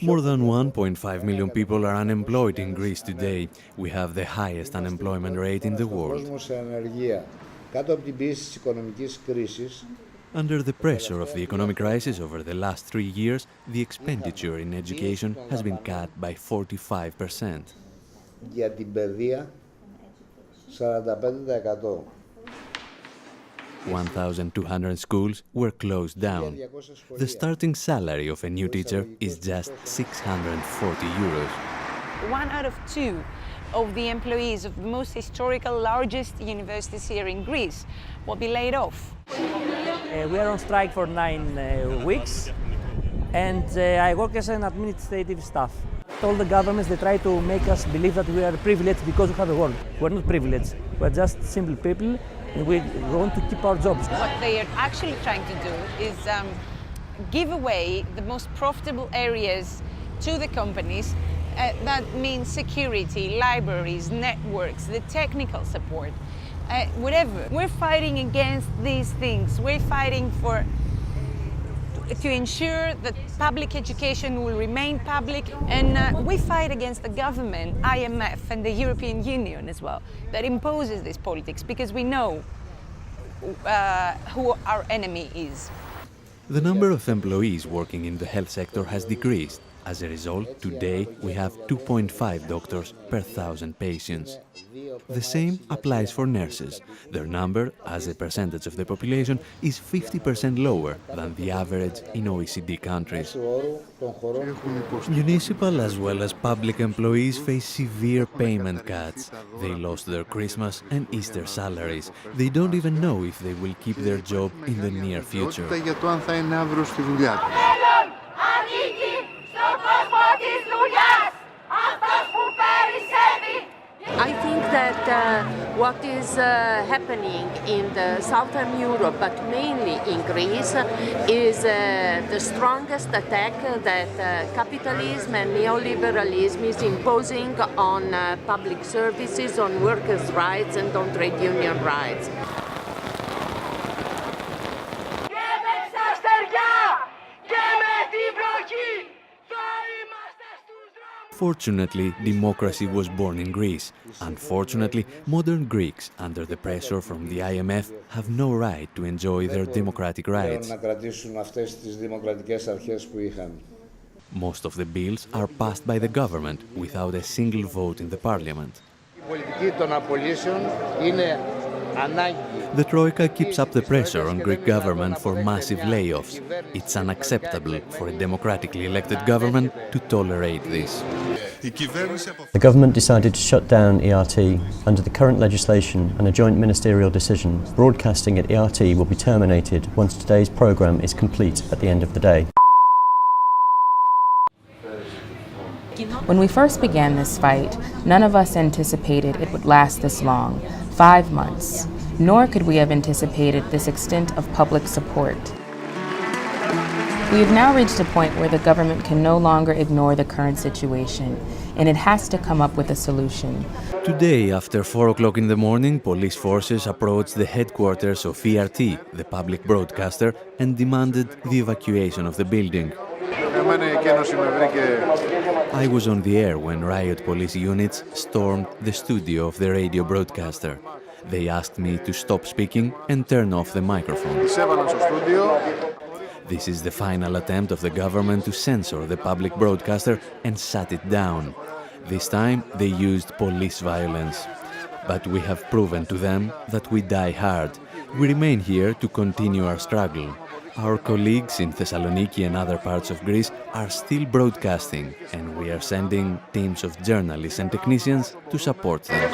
More than 1.5 million people are unemployed in Greece today. We have the highest unemployment rate in the world. Under the pressure of the economic crisis over the last 3 years, the expenditure in education has been cut by 45%. 1,200 schools were closed down. The starting salary of a new teacher is just 640 euros. 1 out of 2 of the employees of the most historical, largest universities here in Greece will be laid off. We are on strike for 9 weeks, and I work as an administrative staff. All the governments, they try to make us believe that we are privileged because we have a work. We're not privileged. We're just simple people, and we want to keep our jobs. What they are actually trying to do is give away the most profitable areas to the companies. That means security, libraries, networks, the technical support, whatever. We're fighting against these things. We're fighting to ensure that public education will remain public, and we fight against the government, IMF and the European Union as well, that imposes this politics, because we know who our enemy is. The number of employees working in the health sector has decreased. As a result, today we have 2.5 doctors per 1,000 patients. The same applies for nurses. Their number, as a percentage of the population, is 50% lower than the average in OECD countries. Municipal as well as public employees face severe payment cuts. They lost their Christmas and Easter salaries. They don't even know if they will keep their job in the near future. I think that what is happening in the Southern Europe, but mainly in Greece, is the strongest attack that capitalism and neoliberalism is imposing on public services, on workers' rights and on trade union rights. Fortunately, democracy was born in Greece. Unfortunately, modern Greeks, under the pressure from the IMF, have no right to enjoy their democratic rights. Most of the bills are passed by the government without a single vote in the parliament. The Troika keeps up the pressure on Greek government for massive layoffs. It's unacceptable for a democratically elected government to tolerate this. The government decided to shut down ERT. Under the current legislation and a joint ministerial decision, broadcasting at ERT will be terminated once today's programme is complete at the end of the day. When we first began this fight, none of us anticipated it would last this long, 5 months, nor could we have anticipated this extent of public support. We have now reached a point where the government can no longer ignore the current situation, and it has to come up with a solution. Today, after 4 o'clock in the morning, police forces approached the headquarters of ERT, the public broadcaster, and demanded the evacuation of the building. I was on the air when riot police units stormed the studio of the radio broadcaster. They asked me to stop speaking and turn off the microphone. This is the final attempt of the government to censor the public broadcaster and shut it down. This time they used police violence. But we have proven to them that we die hard. We remain here to continue our struggle. Our colleagues in Thessaloniki and other parts of Greece are still broadcasting, and we are sending teams of journalists and technicians to support them.